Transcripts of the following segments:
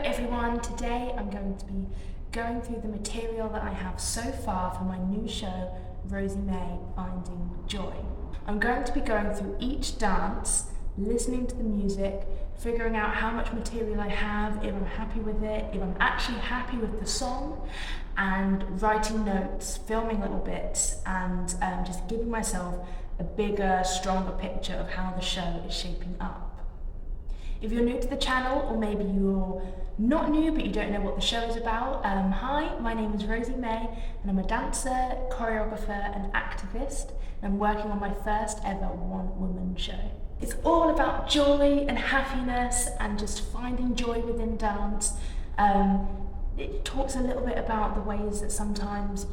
everyone, today I'm going to be going through the material that I have so far for my new show, Rosy May, Finding Joy. I'm going to be going through each dance, listening to the music, figuring out how much material I have, if I'm happy with it, if I'm actually happy with the song, and writing notes, filming little bits, and just giving myself a bigger, stronger picture of how the show is shaping up. If you're new to the channel, or maybe you're not new but you don't know what the show is about, hi, my name is Rosy May and I'm a dancer, choreographer and activist, and I'm working on my first ever one-woman show. It's all about joy and happiness and just finding joy within dance. It talks a little bit about the ways that sometimes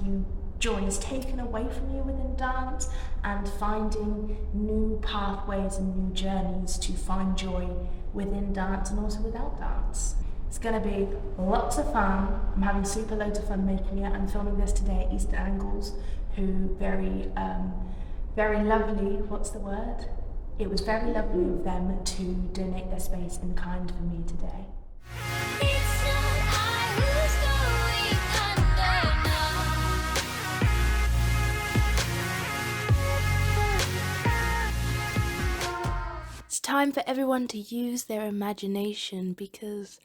joy is taken away from you within dance, and finding new pathways and new journeys to find joy within dance and also without dance. It's going to be lots of fun. I'm having super loads of fun making it. I'm filming this today at East Angles, who very lovely, what's the word? It was very lovely of them to donate their space in kind for me today. Time for everyone to use their imagination, because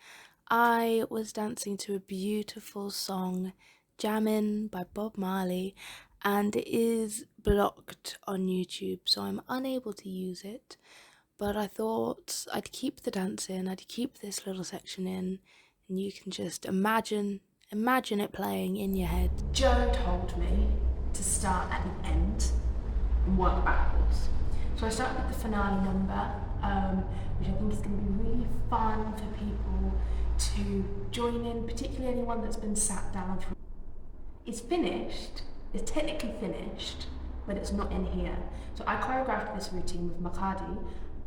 I was dancing to a beautiful song, Jammin' by Bob Marley, and it is blocked on YouTube, so I'm unable to use it, but I thought I'd keep the dance in, I'd keep this little section in, and you can just imagine it playing in your head. Joe told me to start at the end and work backwards. So I started with the finale number, which I think is going to be really fun for people to join in, particularly anyone that's been sat down for. It's finished, it's technically finished, but it's not in here. So I choreographed this routine with Makadi,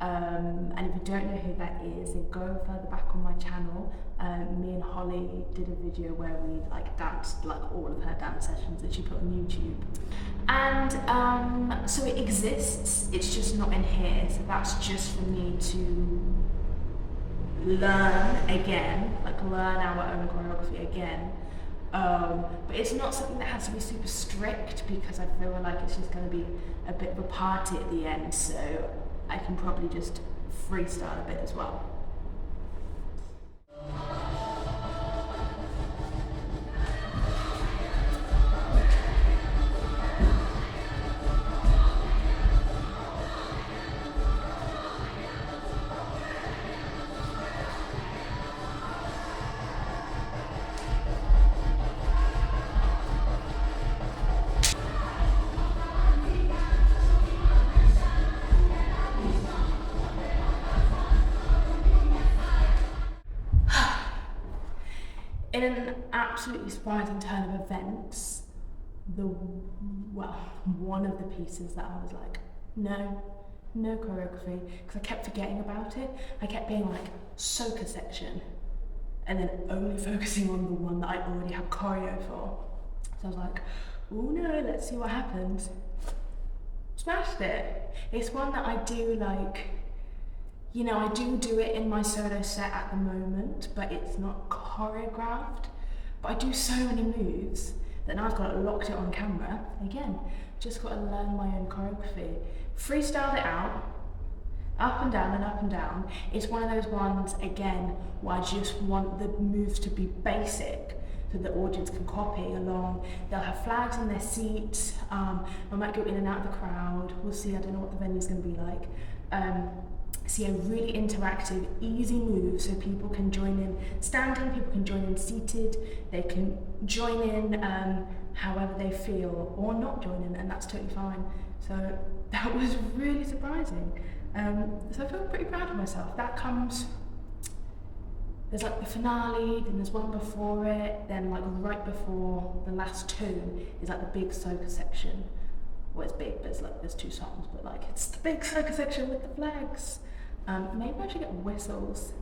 and if you don't know who that is, then go further back on my channel. Me and Holly did a video where we danced all of her dance sessions that she put on YouTube. And so it exists, it's just not in here. So that's just for me to learn again, learn our own choreography again. But it's not something that has to be super strict, because I feel like it's just going to be a bit of a party at the end, so I can probably just freestyle a bit as well. In an absolutely surprising turn of events, one of the pieces that I was like, no choreography, because I kept forgetting about it. I kept being soca section, and then only focusing on the one that I already have choreo for. So I was like, oh no, let's see what happens. Smashed it. It's one that I do I do it in my solo set at the moment, but it's not choreographed. But I do so many moves that now I've got it locked it on camera. Again, just got to learn my own choreography. Freestyled it out, up and down and up and down. It's one of those ones, again, where I just want the moves to be basic, so the audience can copy along. They'll have flags in their seats. I might go in and out of the crowd. We'll see, I don't know what the venue's going to be like. See a really interactive, easy move, so people can join in standing, people can join in seated, they can join in however they feel, or not join in, and that's totally fine. So that was really surprising. So I feel pretty proud of myself. That comes, there's the finale, then there's one before it, then right before the last two is the big soca section. Well, it's big, but there's two songs, but it's the big soca section with the flags. Maybe I should get whistles.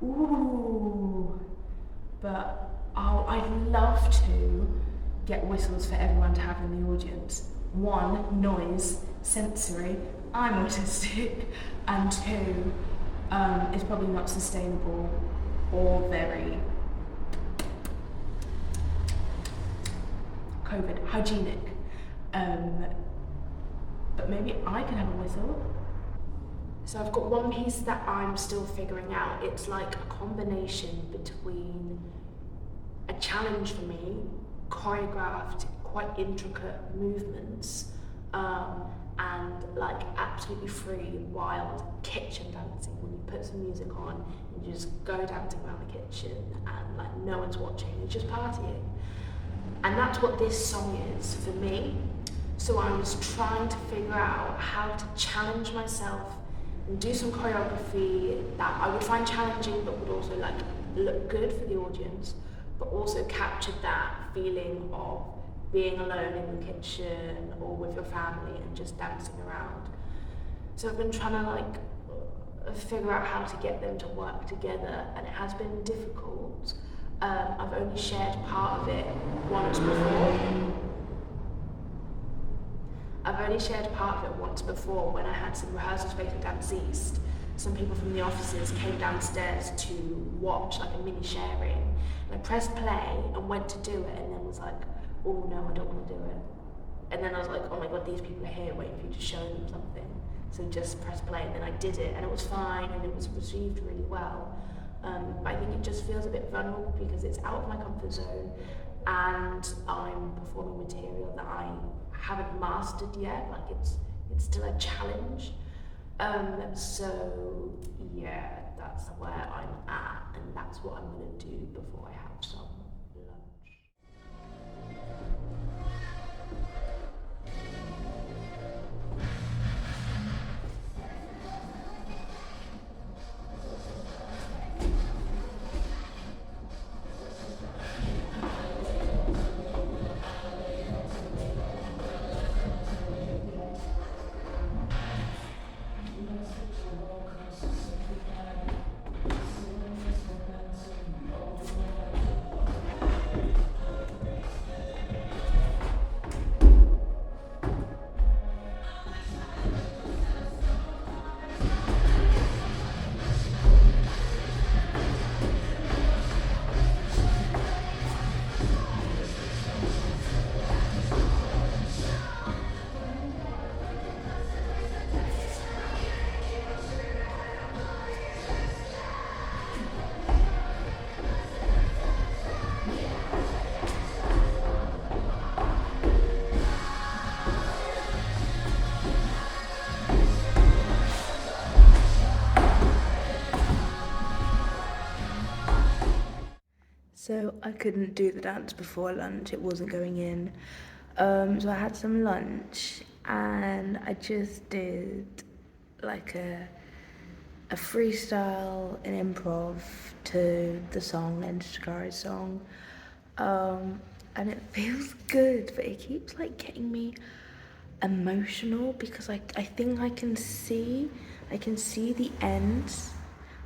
Ooh, but I'd love to get whistles for everyone to have in the audience. One, noise, sensory, I'm autistic, and two, It's probably not sustainable or very COVID hygienic. But maybe I can have a whistle. So I've got one piece that I'm still figuring out. It's like a combination between a challenge for me, choreographed, quite intricate movements, and like absolutely free, wild kitchen dancing when you put some music on and you just go dancing around the kitchen and like no one's watching, you're just partying. And that's what this song is for me. So I was trying to figure out how to challenge myself and do some choreography that I would find challenging but would also like look good for the audience, but also captured that feeling of being alone in the kitchen or with your family and just dancing around. So I've been trying to like figure out how to get them to work together, and it has been difficult. I've only shared part of it once before when I had some rehearsal space at Dance East. Some people from the offices came downstairs to watch like a mini sharing. And I pressed play and went to do it and then was like, oh no, I don't want to do it. And then I was like, oh my god, these people are here waiting for you to show them something. So just press play, and then I did it and it was fine and it was received really well. But I think it just feels a bit vulnerable because it's out of my comfort zone and I'm performing material that I haven't mastered yet. Like it's still a challenge. So yeah, that's where I'm at, and that's what I'm gonna do before I have some lunch. So I couldn't do the dance before lunch, it wasn't going in. So I had some lunch and I just did like a freestyle, an improv to the song, Shikari's song. And it feels good, but it keeps like getting me emotional because I think I can see the end.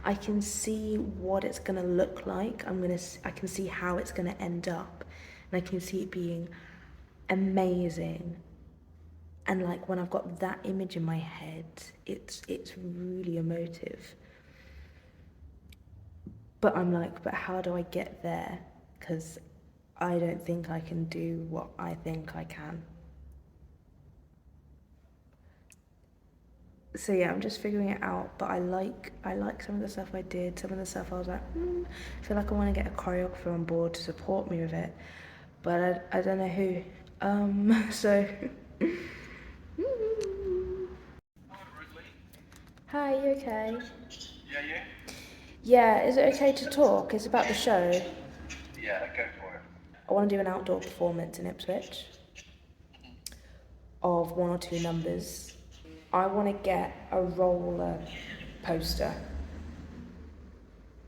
I can see what it's gonna look like. I can see how it's gonna end up, and I can see it being amazing. And like when I've got that image in my head, it's really emotive. But I'm like, but how do I get there? Because I don't think I can do what I think I can. So yeah, I'm just figuring it out, but I like some of the stuff I did. Some of the stuff I was like, I feel like I want to get a choreographer on board to support me with it, but I don't know who. So. Hi, you okay? Yeah, you? Yeah, is it okay to talk? It's about the show. Yeah, go for it. I want to do an outdoor performance in Ipswich of 1 or 2 numbers. I want to get a roller poster.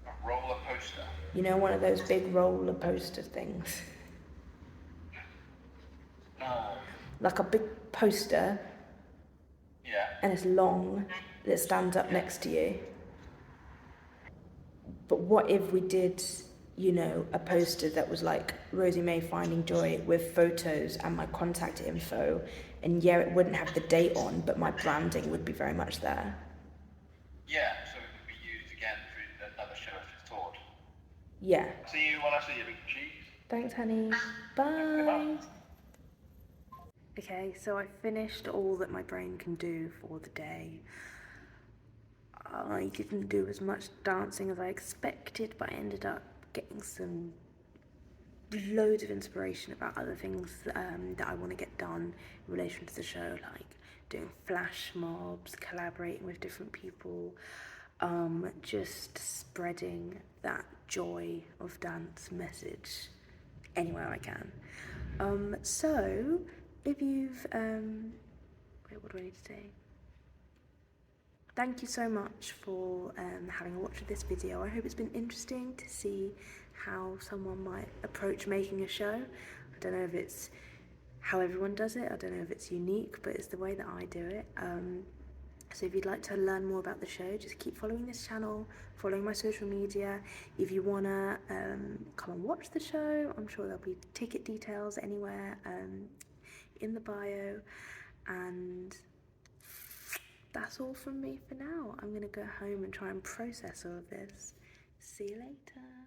A roller poster? You know, one of those big roller poster things. No. Like a big poster. Yeah. And it's long, that stands up next to you. But what if we did, you know, a poster that was like Rosy May Finding Joy with photos and my contact info, and yeah, it wouldn't have the date on, but my branding would be very much there. Yeah, so it would be Yeah. See you when I see you, big cheese. Thanks, honey. Bye. Okay, so I finished all that my brain can do for the day. I didn't do as much dancing as I expected, but I ended up getting some loads of inspiration about other things that I want to get done in relation to the show, like doing flash mobs, collaborating with different people, just spreading that joy of dance message anywhere I can. So if you've wait, what do I need to say? Thank you so much for having watched this video. I hope it's been interesting to see how someone might approach making a show. I don't know if it's how everyone does it, I don't know if it's unique, but it's the way that I do it. So if you'd like to learn more about the show, just keep following this channel, following my social media. If you want to come and watch the show, I'm sure there'll be ticket details anywhere in the bio. And that's all from me for now. I'm going to go home and try and process all of this. See you later.